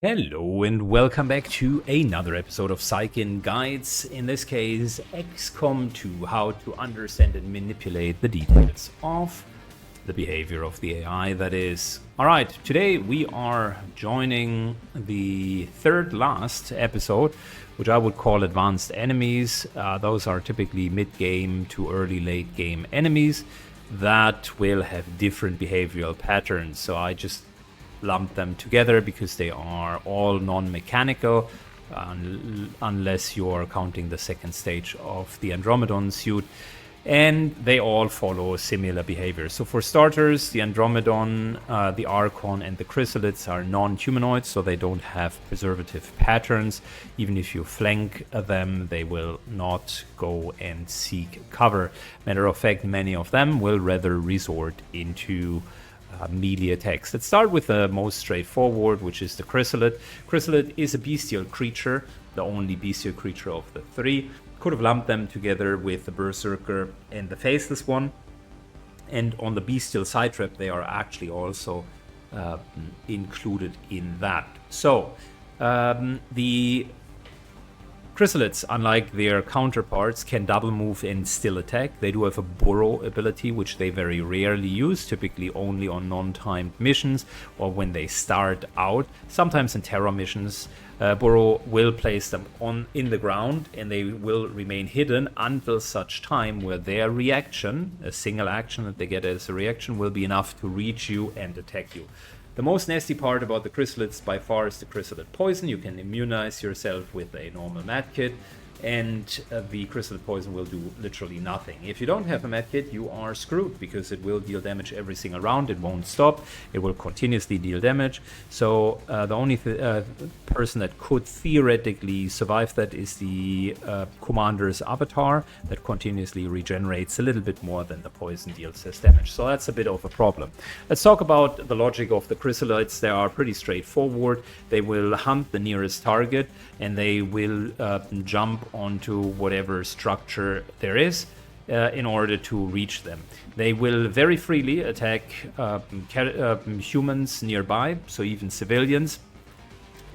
Hello and welcome back to another episode of Syken Guides, in this case XCOM 2, how to understand and manipulate the details of the behavior of the AI, that is. Alright, today we are joining the third last episode, which I would call Advanced Enemies. Those are typically mid-game to early late game enemies that will have different behavioral patterns. So I just lump them together because they are all non-mechanical, unless you're counting the second stage of the Andromedon suit, and they all follow similar behavior. So for starters, the Andromedon, the Archon, and the Chrysalids are non-humanoids, so they don't have preservative patterns. Even if you flank them, they will not go and seek cover. Matter of fact, many of them will rather resort into melee attacks. Let's start with the most straightforward, which is the Chryssalid. Chryssalid is a bestial creature, the only bestial creature of the three. Could have lumped them together with the Berserker and the Faceless one. And on the bestial side trap, they are actually also included in that. So, the Chrysalids, unlike their counterparts, can double move and still attack. They do have a burrow ability, which they very rarely use, typically only on non-timed missions or when they start out. Sometimes in terror missions, burrow will place them in the ground and they will remain hidden until such time where their reaction, a single action that they get as a reaction, will be enough to reach you and attack you. The most nasty part about the Chrysalids by far is the Chrysalid poison. You can immunize yourself with a normal medkit, and the Chrysalid poison will do literally nothing. If you don't have a medkit, you are screwed, because it will deal damage every single round. It won't stop. It will continuously deal damage. So the only person that could theoretically survive that is the commander's avatar, that continuously regenerates a little bit more than the poison deals as damage. So that's a bit of a problem. Let's talk about the logic of the Chrysalids. They are pretty straightforward. They will hunt the nearest target, and they will jump onto whatever structure there is in order to reach them. They will very freely attack humans nearby, so even civilians,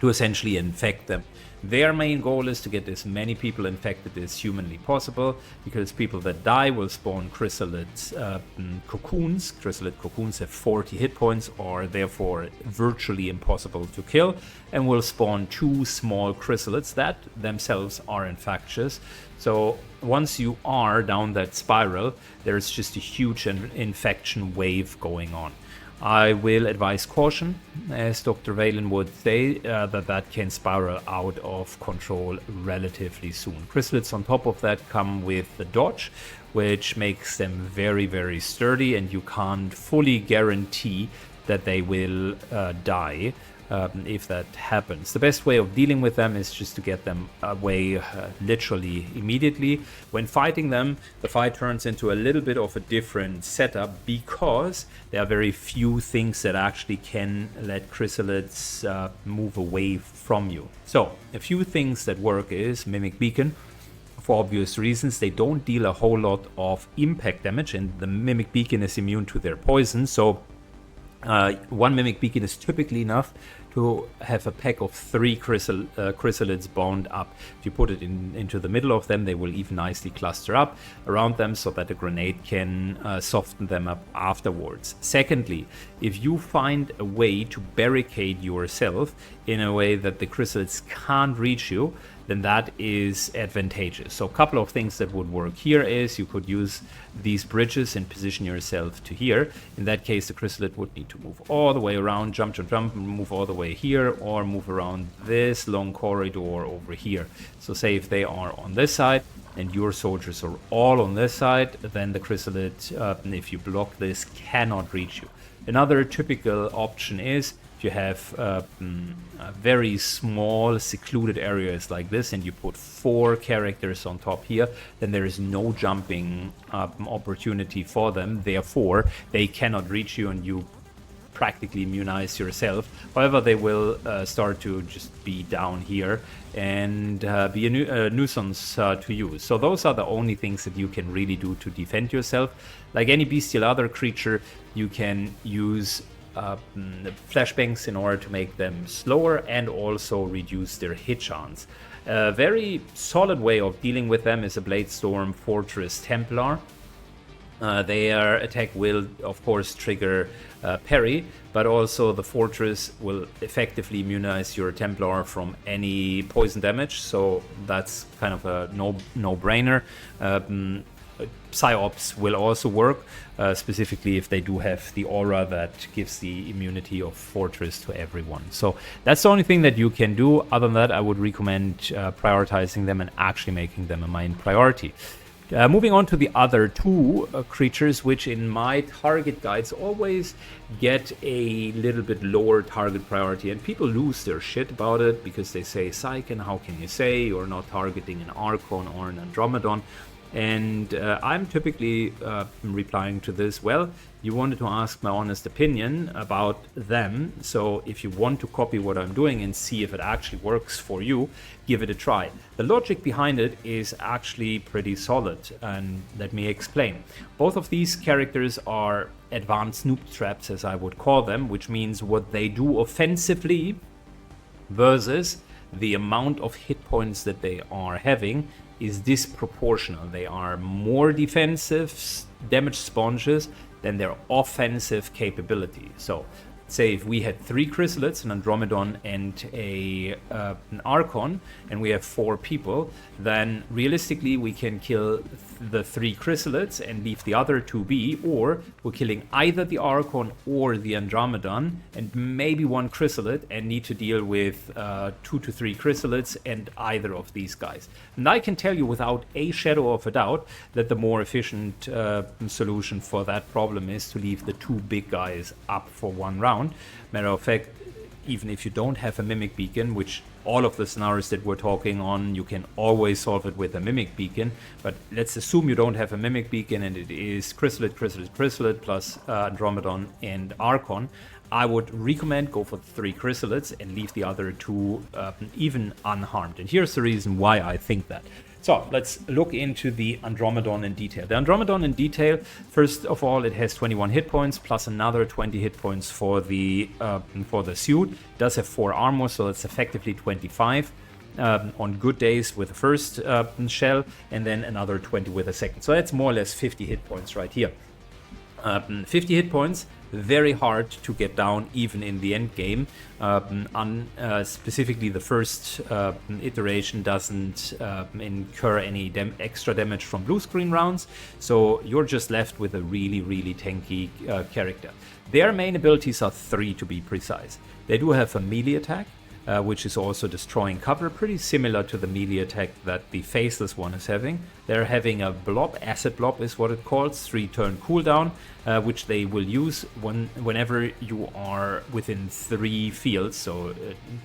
to essentially infect them. Their main goal is to get as many people infected as humanly possible, because people that die will spawn Chrysalid cocoons. Chrysalid cocoons have 40 hit points, are therefore virtually impossible to kill, and will spawn 2 small Chrysalids that themselves are infectious. So once you are down that spiral, there's just a huge infection wave going on. I will advise caution, as Dr. Valen would say, that can spiral out of control relatively soon. Chrysalids on top of that come with the dodge, which makes them very, very sturdy, and you can't fully guarantee that they will die if that happens. The best way of dealing with them is just to get them away literally immediately. When fighting them, the fight turns into a little bit of a different setup, because there are very few things that actually can let Chrysalids move away from you. So a few things that work is Mimic Beacon. For obvious reasons, they don't deal a whole lot of impact damage, and the Mimic Beacon is immune to their poison. So one Mimic Beacon is typically enough to have a pack of 3 Chrysalids bound up. If you put it into the middle of them, they will even nicely cluster up around them, so that a grenade can soften them up afterwards. Secondly, if you find a way to barricade yourself in a way that the Chrysalids can't reach you, then that is advantageous. So a couple of things that would work here is you could use these bridges and position yourself to here. In that case, the Chrysalid would need to move all the way around, jump, move all the way here, or move around this long corridor over here. So say if they are on this side and your soldiers are all on this side, then the Chrysalid, if you block this, cannot reach you. Another typical option is you have very small secluded areas like this, and you put 4 characters on top here, then there is no jumping opportunity for them. Therefore, they cannot reach you, and you practically immunize yourself. However, they will start to just be down here and be a nuisance to use. So those are the only things that you can really do to defend yourself. Like any bestial other creature, you can use flashbangs in order to make them slower and also reduce their hit chance. A very solid way of dealing with them is a Bladestorm Fortress Templar. Their attack will, of course, trigger parry, but also the Fortress will effectively immunize your Templar from any poison damage, so that's kind of a no-brainer. Psyops will also work, specifically if they do have the aura that gives the immunity of Fortress to everyone. So that's the only thing that you can do. Other than that, I would recommend prioritizing them and actually making them a main priority. Moving on to the other two creatures, which in my target guides always get a little bit lower target priority, and people lose their shit about it because they say, Syken, how can you say you're not targeting an Archon or an Andromedon? And I'm typically replying to this, well, you wanted to ask my honest opinion about them, so if you want to copy what I'm doing and see if it actually works for you, give it a try. The logic behind it is actually pretty solid, and let me explain. Both of these characters are advanced noob traps, as I would call them, which means what they do offensively versus the amount of hit points that they are having is disproportional. They are more defensive damage sponges than their offensive capability. So say if we had 3 Chrysalids, an Andromedon and an Archon, and we have 4 people, then realistically we can kill the 3 Chrysalids and leave the other 2 be, or we're killing either the Archon or the Andromedon and maybe 1 Chryssalid and need to deal with 2 to 3 Chrysalids and either of these guys. And I can tell you without a shadow of a doubt that the more efficient solution for that problem is to leave the 2 big guys up for 1 round. Matter of fact, even if you don't have a Mimic Beacon, which all of the scenarios that we're talking on, you can always solve it with a Mimic Beacon. But let's assume you don't have a Mimic Beacon and it is Chryssalid plus Andromedon and Archon. I would recommend go for 3 Chrysalids and leave the other 2 even unharmed. And here's the reason why I think that. So let's look into the Andromedon in detail. The Andromedon in detail, first of all, it has 21 hit points plus another 20 hit points for the suit. It does have 4 armor, so it's effectively 25 on good days with the first shell, and then another 20 with the second. So that's more or less 50 hit points right here. 50 hit points, very hard to get down even in the end game. Specifically the first iteration doesn't incur any extra damage from blue screen rounds, so you're just left with a really tanky character. Their main abilities are 3 to be precise. They do have a melee attack, which is also destroying cover, pretty similar to the melee attack that the faceless one is having. They're having a blob, acid blob is what it calls, 3-turn cooldown, which they will use whenever you are within 3 fields, so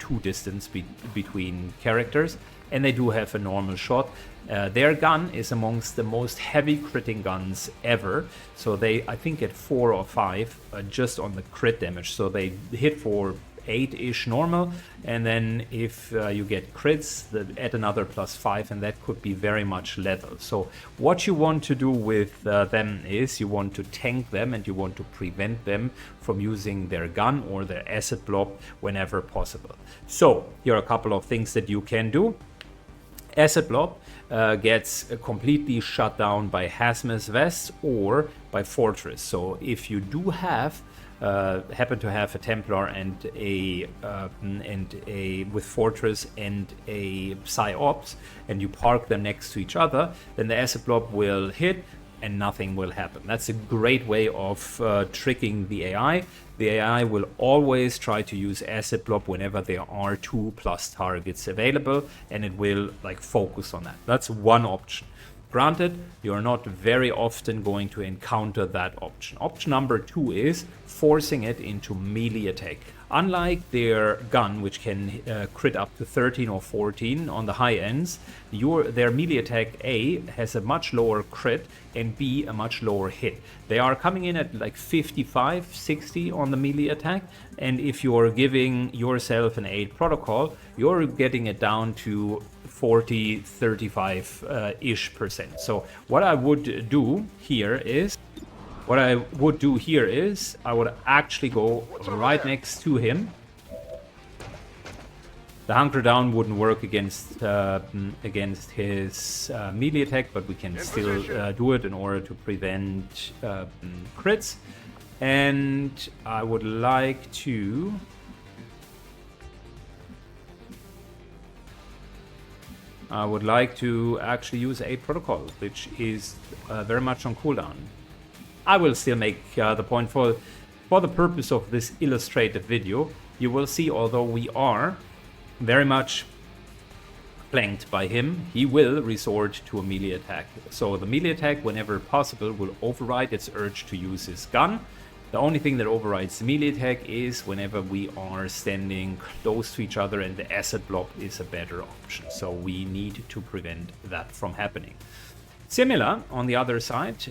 2 distance between characters. And they do have a normal shot. Their gun is amongst the most heavy critting guns ever, so they, I think, get 4 or 5 just on the crit damage, so they hit for 8-ish normal, and then if you get crits, add another +5, and that could be very much lethal. So what you want to do with them is you want to tank them and you want to prevent them from using their gun or their acid blob whenever possible. So here are a couple of things that you can do. Acid blob gets completely shut down by Hazmat Vest or by Fortress. So if you do happen to have a Templar and a with Fortress and a Psyops, and you park them next to each other, then the acid blob will hit and nothing will happen. That's a great way of tricking the AI. The AI will always try to use acid blob whenever there are 2+ targets available, and it will focus on that. That's one option. Granted, you're not very often going to encounter that option. Option number 2 is forcing it into melee attack. Unlike their gun, which can crit up to 13 or 14 on the high ends, their melee attack A has a much lower crit and B a much lower hit. They are coming in at 55, 60 on the melee attack, and if you're giving yourself an 8 protocol, you're getting it down to 40, 35-ish%. So what I would do here is What I would do here is I would actually go right next to him. The hunker down wouldn't work against his melee attack, but we can still do it in order to prevent crits. And I would like to actually use a protocol, which is very much on cooldown. I will still make the point for the purpose of this illustrative video. You will see, although we are very much flanked by him, he will resort to a melee attack. So the melee attack, whenever possible, will override its urge to use his gun. The only thing that overrides the melee attack is whenever we are standing close to each other, and the acid blob is a better option. So we need to prevent that from happening. Similar, on the other side,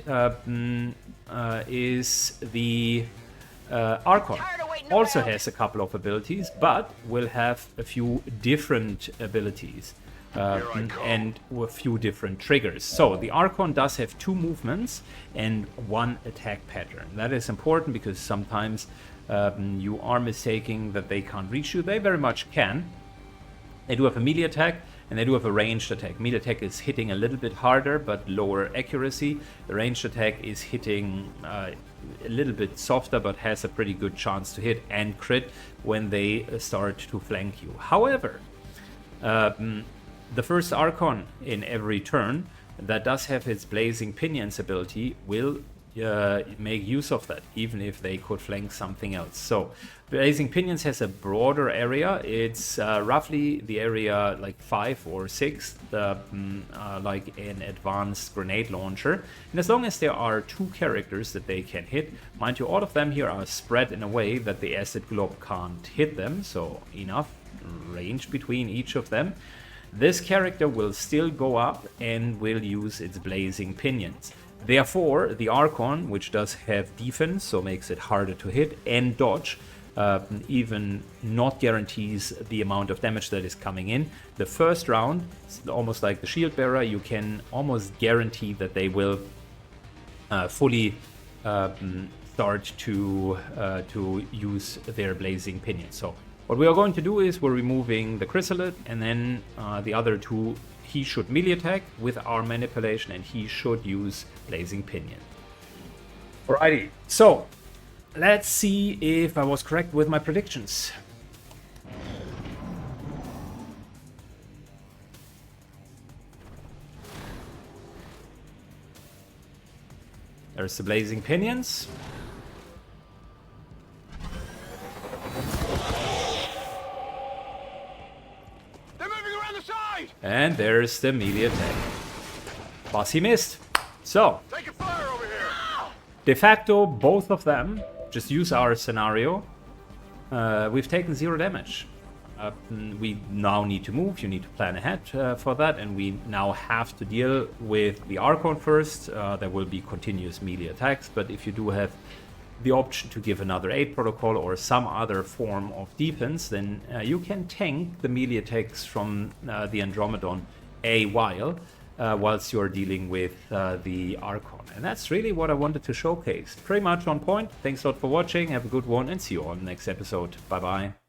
is the Archon. Also has a couple of abilities, but will have a few different abilities and a few different triggers. So the Archon does have 2 movements and 1 attack pattern. That is important because sometimes you are mistaking that they can't reach you. They very much can. They do have a melee attack, and they do have a ranged attack. Melee attack is hitting a little bit harder, but lower accuracy. The ranged attack is hitting a little bit softer, but has a pretty good chance to hit and crit when they start to flank you. However, the first Archon in every turn that does have its Blazing Pinions ability will make use of that, even if they could flank something else. So Blazing Pinions has a broader area. It's roughly the area like 5 or 6, like an advanced grenade launcher. And as long as there are 2 characters that they can hit, mind you, all of them here are spread in a way that the acid globe can't hit them, so enough range between each of them. This character will still go up and will use its Blazing Pinions. Therefore, the Archon, which does have defense, so makes it harder to hit, and dodge, even not guarantees the amount of damage that is coming in. The first round, almost like the Shield Bearer, you can almost guarantee that they will fully start to use their Blazing Pinions. So what we are going to do is we're removing the Chryssalid, and then the other 2, he should melee attack with our manipulation, and he should use Blazing Pinion. Alrighty, so let's see if I was correct with my predictions. There's the Blazing Pinions. And there's the melee attack. Plus he missed. So, fire over here. de facto, both of them, just use our scenario. We've taken 0 damage. We now need to move. You need to plan ahead for that. And we now have to deal with the Archon first. There will be continuous melee attacks. But if you do have the option to give another aid protocol or some other form of defense, then you can tank the melee attacks from the Andromedon a while whilst you're dealing with the Archon. And that's really what I wanted to showcase. Pretty much on point. Thanks a lot for watching. Have a good one and see you on the next episode. Bye bye.